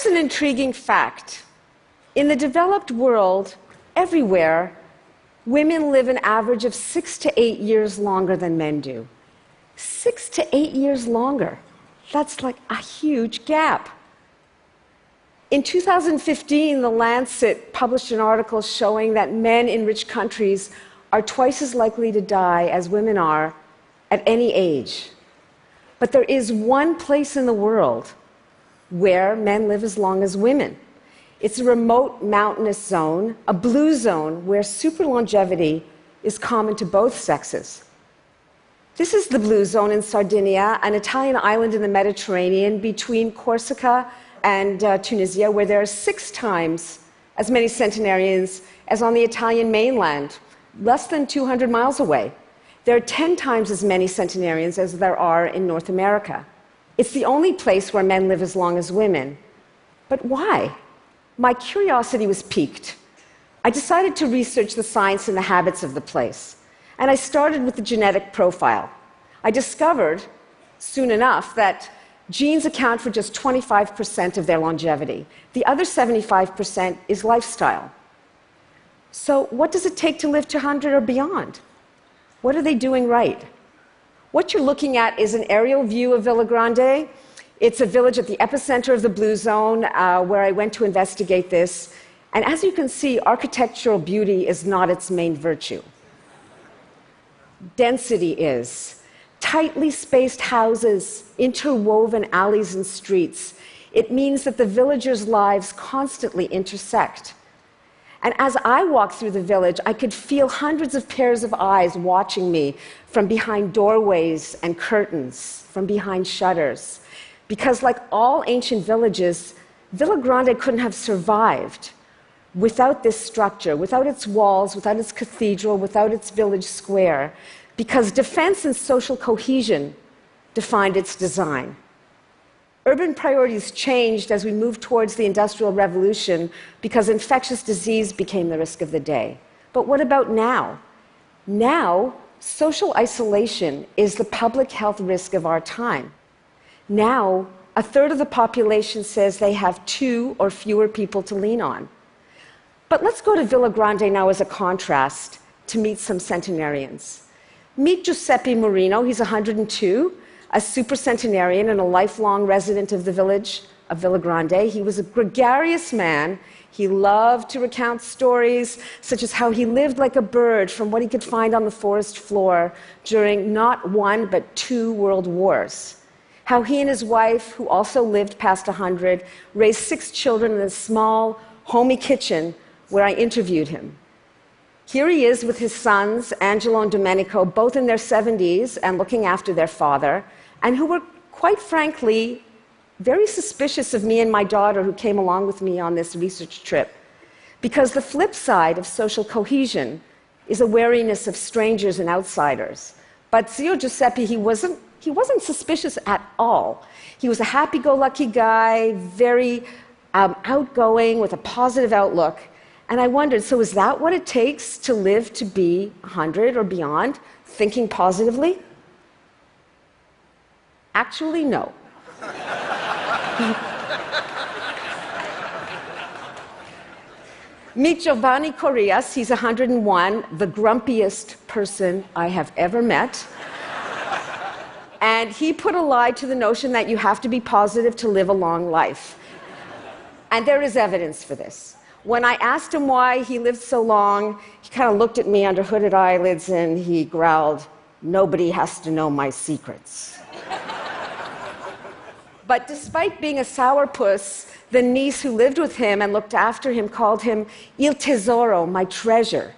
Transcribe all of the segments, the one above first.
Here's an intriguing fact. In the developed world, everywhere, women live an average of 6 to 8 years longer than men do. 6 to 8 years longer. That's like a huge gap. In 2015, The Lancet published an article showing that men in rich countries are twice as likely to die as women are at any age. But there is one place in the world where men live as long as women. It's a remote mountainous zone, a blue zone, where superlongevity is common to both sexes. This is the blue zone in Sardinia, an Italian island in the Mediterranean between Corsica and Tunisia, where there are 6 times as many centenarians as on the Italian mainland, less than 200 miles away. There are 10 times as many centenarians as there are in North America. It's the only place where men live as long as women. But why? My curiosity was piqued. I decided to research the science and the habits of the place. And I started with the genetic profile. I discovered, soon enough, that genes account for just 25% of their longevity. The other 75% is lifestyle. So what does it take to live to 100 or beyond? What are they doing right? What you're looking at is an aerial view of Villa Grande. It's a village at the epicenter of the Blue Zone where I went to investigate this. And as you can see, architectural beauty is not its main virtue. Density is. Tightly spaced houses, interwoven alleys and streets. It means that the villagers' lives constantly intersect. And as I walked through the village, I could feel hundreds of pairs of eyes watching me from behind doorways and curtains, from behind shutters. Because like all ancient villages, Villa Grande couldn't have survived without this structure, without its walls, without its cathedral, without its village square, because defense and social cohesion defined its design. Urban priorities changed as we moved towards the Industrial Revolution because infectious disease became the risk of the day. But what about now? Now, social isolation is the public health risk of our time. Now, a third of the population says they have 2 or fewer people to lean on. But let's go to Villa Grande now as a contrast to meet some centenarians. Meet Giuseppe Marino, he's 102, a supercentenarian and a lifelong resident of the village of Villa Grande. He was a gregarious man. He loved to recount stories, such as how he lived like a bird from what he could find on the forest floor during not 1 but 2 world wars. How he and his wife, who also lived past 100, raised 6 children in a small, homey kitchen where I interviewed him. Here he is with his sons, Angelo and Domenico, both in their 70s and looking after their father, and who were, quite frankly, very suspicious of me and my daughter who came along with me on this research trip. Because the flip side of social cohesion is a wariness of strangers and outsiders. But Zio Giuseppe, he wasn't suspicious at all. He was a happy-go-lucky guy, very outgoing, with a positive outlook. And I wondered, so is that what it takes to live to be 100 or beyond, thinking positively? Actually, no. Meet Giovanni Corrias. He's 101, the grumpiest person I have ever met. And he put a lie to the notion that you have to be positive to live a long life. And there is evidence for this. When I asked him why he lived so long, he kind of looked at me under hooded eyelids and he growled, "Nobody has to know my secrets." But despite being a sourpuss, the niece who lived with him and looked after him called him Il Tesoro, my treasure.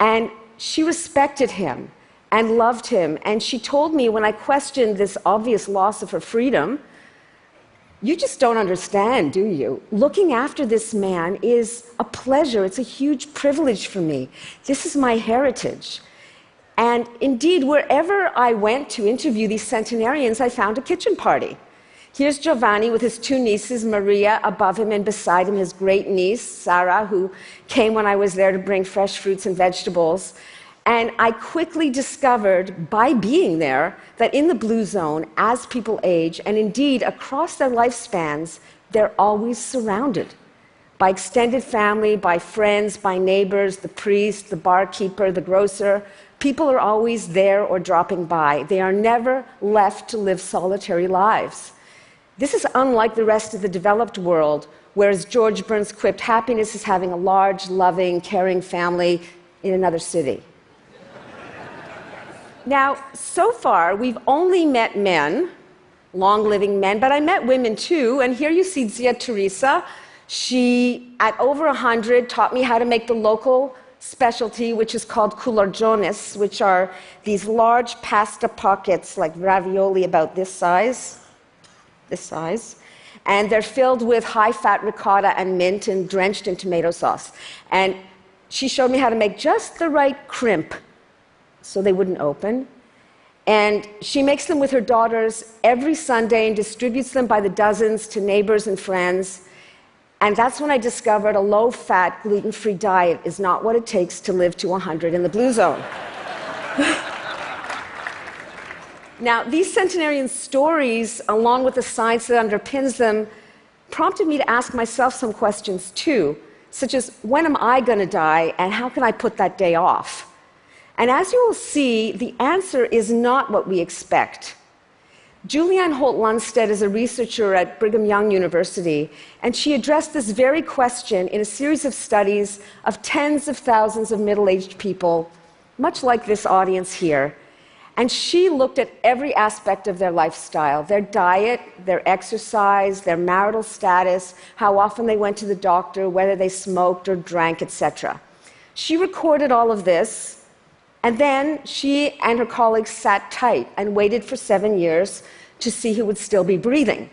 And she respected him and loved him. And she told me when I questioned this obvious loss of her freedom, "You just don't understand, do you? Looking after this man is a pleasure. It's a huge privilege for me. This is my heritage." And indeed, wherever I went to interview these centenarians, I found a kitchen party. Here's Giovanni with his 2 nieces, Maria above him and beside him, his great niece, Sarah, who came when I was there to bring fresh fruits and vegetables. And I quickly discovered, by being there, that in the Blue Zone, as people age, and indeed across their lifespans, They're always surrounded by extended family, by friends, by neighbors, the priest, the barkeeper, the grocer. People are always there or dropping by. They are never left to live solitary lives. This is unlike the rest of the developed world, where, as George Burns quipped, happiness is having a large, loving, caring family in another city. Now, so far, we've only met men, long-living men, but I met women too, and here you see Zia Teresa. She, at over 100, taught me how to make the local specialty, which is called cularjones, which are these large pasta pockets, like ravioli about this size, and they're filled with high-fat ricotta and mint and drenched in tomato sauce. And she showed me how to make just the right crimp so they wouldn't open. And she makes them with her daughters every Sunday and distributes them by the dozens to neighbors and friends. And that's when I discovered a low-fat, gluten-free diet is not what it takes to live to 100 in the blue zone. Now, these centenarian stories, along with the science that underpins them, prompted me to ask myself some questions too, such as, when am I going to die, and how can I put that day off? And as you will see, the answer is not what we expect. Julianne Holt-Lunstead is a researcher at Brigham Young University, and she addressed this very question in a series of studies of tens of thousands of middle-aged people, much like this audience here. And she looked at every aspect of their lifestyle, their diet, their exercise, their marital status, how often they went to the doctor, whether they smoked or drank, etc. She recorded all of this, and then she and her colleagues sat tight and waited for 7 years to see who would still be breathing.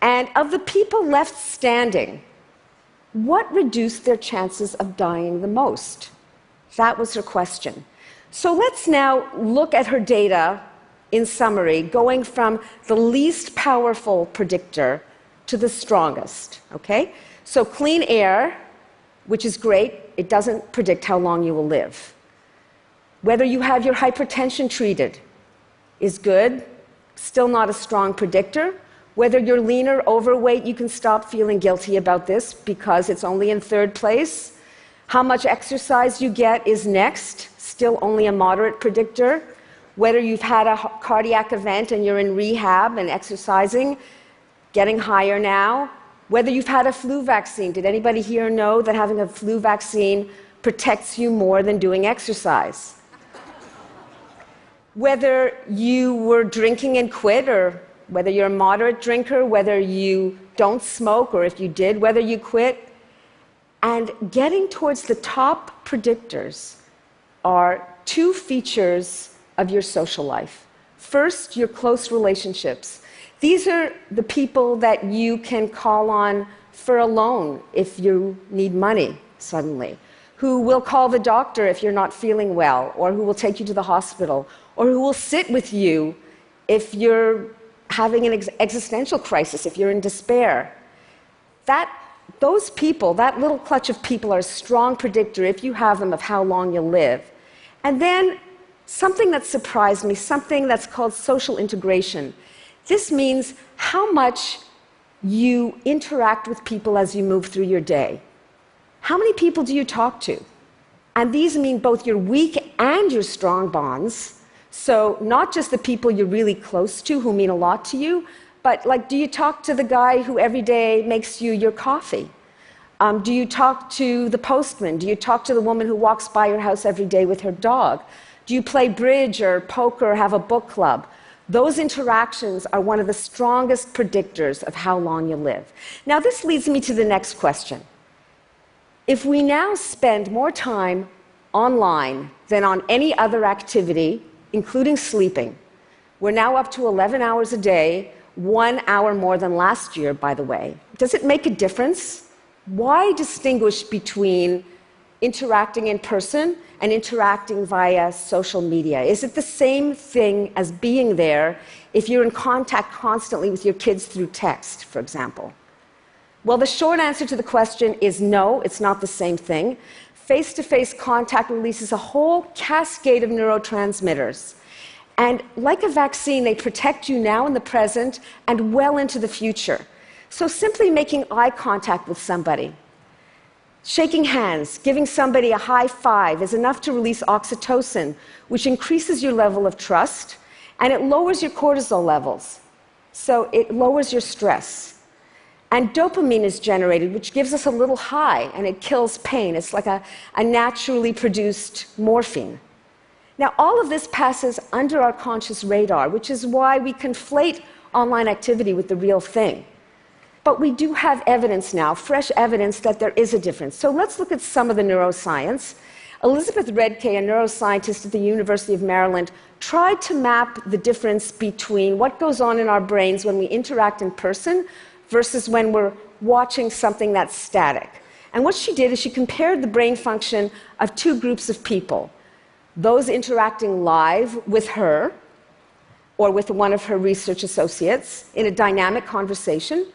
And of the people left standing, what reduced their chances of dying the most? That was her question. So let's now look at her data in summary, going from the least powerful predictor to the strongest, okay? So clean air, which is great, it doesn't predict how long you will live. Whether you have your hypertension treated is good, still not a strong predictor. Whether you're lean or overweight, you can stop feeling guilty about this because it's only in third place. How much exercise you get is next, still only a moderate predictor. Whether you've had a cardiac event and you're in rehab and exercising, getting higher now. Whether you've had a flu vaccine. Did anybody here know that having a flu vaccine protects you more than doing exercise? Whether you were drinking and quit, or whether you're a moderate drinker, whether you don't smoke, or if you did, whether you quit. And getting towards the top predictors are two features of your social life. First, your close relationships. These are the people that you can call on for a loan if you need money suddenly, who will call the doctor if you're not feeling well, or who will take you to the hospital, or who will sit with you if you're having an existential crisis, if you're in despair. Those people, that little clutch of people, are a strong predictor, if you have them, of how long you'll live. And then something that surprised me, something that's called social integration. This means how much you interact with people as you move through your day. How many people do you talk to? And these mean both your weak and your strong bonds. So not just the people you're really close to who mean a lot to you, but like, do you talk to the guy who every day makes you your coffee? Do you talk to the postman? Do you talk to the woman who walks by your house every day with her dog? Do you play bridge or poker or have a book club? Those interactions are one of the strongest predictors of how long you live. Now, this leads me to the next question. If we now spend more time online than on any other activity, including sleeping, we're now up to 11 hours a day, 1 hour more than last year, by the way. Does it make a difference? Why distinguish between interacting in person and interacting via social media? Is it the same thing as being there if you're in contact constantly with your kids through text, for example? Well, the short answer to the question is no, it's not the same thing. Face-to-face contact releases a whole cascade of neurotransmitters. And like a vaccine, they protect you now in the present and well into the future. So simply making eye contact with somebody, shaking hands, giving somebody a high five is enough to release oxytocin, which increases your level of trust, and it lowers your cortisol levels. So it lowers your stress. And dopamine is generated, which gives us a little high, and it kills pain. It's like a naturally produced morphine. Now, all of this passes under our conscious radar, which is why we conflate online activity with the real thing. But we do have evidence now, fresh evidence, that there is a difference. So let's look at some of the neuroscience. Elizabeth Redkay, a neuroscientist at the University of Maryland, tried to map the difference between what goes on in our brains when we interact in person versus when we're watching something that's static. And what she did is she compared the brain function of two groups of people, those interacting live with her or with one of her research associates in a dynamic conversation,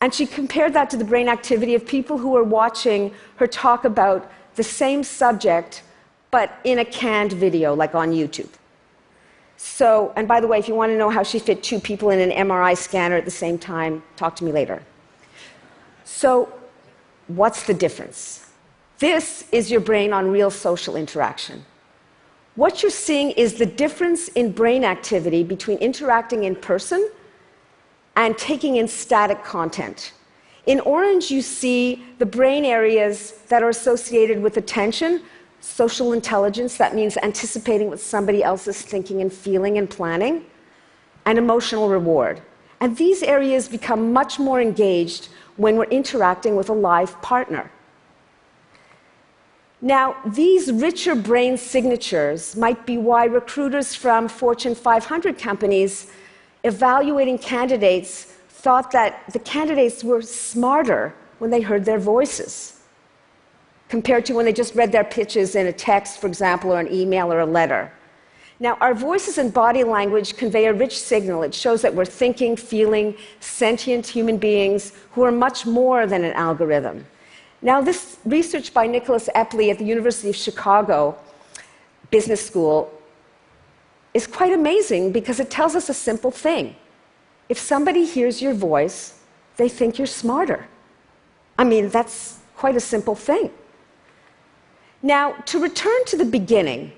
and she compared that to the brain activity of people who were watching her talk about the same subject, but in a canned video, like on YouTube. So, and by the way, if you want to know how she fit two people in an MRI scanner at the same time, talk to me later. So, what's the difference? This is your brain on real social interaction. What you're seeing is the difference in brain activity between interacting in person and taking in static content. In orange, you see the brain areas that are associated with attention, social intelligence, that means anticipating what somebody else is thinking and feeling and planning, and emotional reward. And these areas become much more engaged when we're interacting with a live partner. Now, these richer brain signatures might be why recruiters from Fortune 500 companies evaluating candidates thought that the candidates were smarter when they heard their voices compared to when they just read their pitches in a text, for example, or an email or a letter. Now, our voices and body language convey a rich signal. It shows that we're thinking, feeling, sentient human beings who are much more than an algorithm. Now, this research by Nicholas Epley at the University of Chicago Business School is quite amazing because it tells us a simple thing. If somebody hears your voice, they think you're smarter. I mean, that's quite a simple thing. Now, to return to the beginning,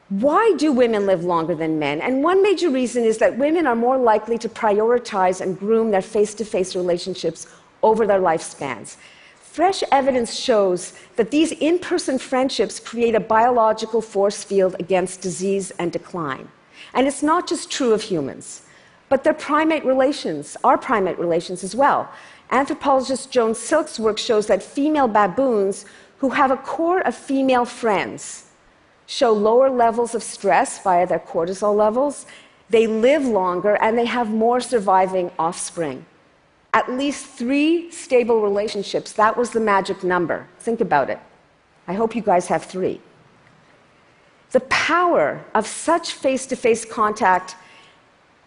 why do women live longer than men? And one major reason is that women are more likely to prioritize and groom their face-to-face relationships over their lifespans. Fresh evidence shows that these in-person friendships create a biological force field against disease and decline. And it's not just true of humans, but their primate relations, our primate relations as well. Anthropologist Joan Silk's work shows that female baboons who have a core of female friends show lower levels of stress via their cortisol levels, they live longer, and they have more surviving offspring. At least 3 stable relationships, that was the magic number. Think about it. I hope you guys have 3. The power of such face-to-face contact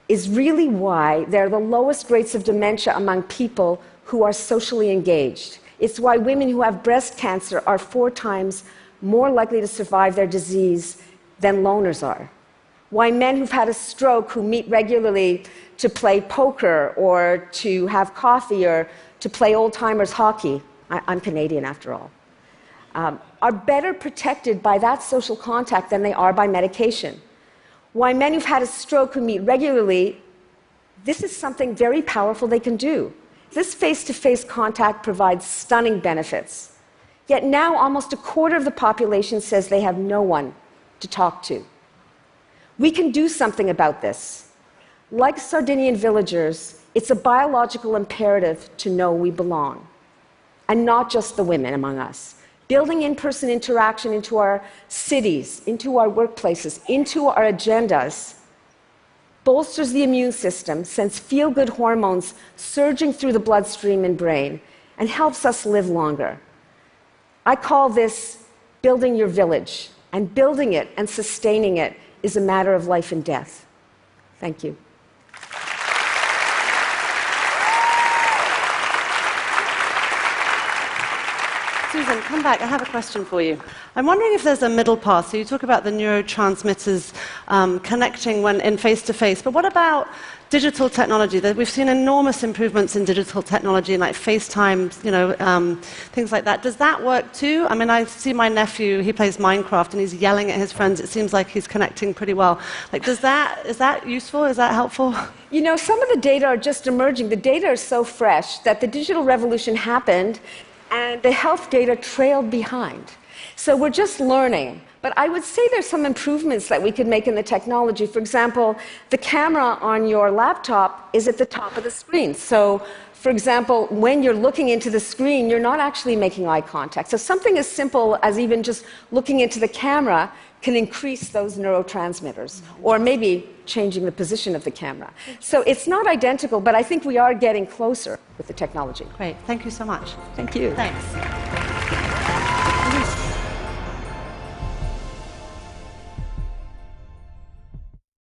is really why there are the lowest rates of dementia among people who are socially engaged. It's why women who have breast cancer are 4 times more likely to survive their disease than loners are. Why men who've had a stroke who meet regularly to play poker or to have coffee or to play old-timers hockey, I'm Canadian after all, are better protected by that social contact than they are by medication. Why men who've had a stroke who meet regularly, this is something very powerful they can do. This face-to-face contact provides stunning benefits. Yet now almost a quarter of the population says they have no one to talk to. We can do something about this. Like Sardinian villagers, it's a biological imperative to know we belong, and not just the women among us. Building in-person interaction into our cities, into our workplaces, into our agendas bolsters the immune system, sends feel-good hormones surging through the bloodstream and brain, and helps us live longer. I call this building your village, and building it and sustaining it is a matter of life and death. Thank you. Susan, come back. I have a question for you. I'm wondering if there's a middle path. So you talk about the neurotransmitters connecting when in face-to-face, but what about digital technology? We've seen enormous improvements in digital technology, like FaceTime, things like that. Does that work too? I mean, I see my nephew, he plays Minecraft, and he's yelling at his friends. It seems like he's connecting pretty well. Like, is that useful? Is that helpful? You know, some of the data are just emerging. The data is so fresh that the digital revolution happened, and the health data trailed behind. So we're just learning. But I would say there's some improvements that we could make in the technology. For example, the camera on your laptop is at the top of the screen. So, for example, when you're looking into the screen, you're not actually making eye contact. So something as simple as even just looking into the camera can increase those neurotransmitters, or maybe changing the position of the camera. So it's not identical, but I think we are getting closer with the technology. Great. Thank you so much. Thank you. Thanks.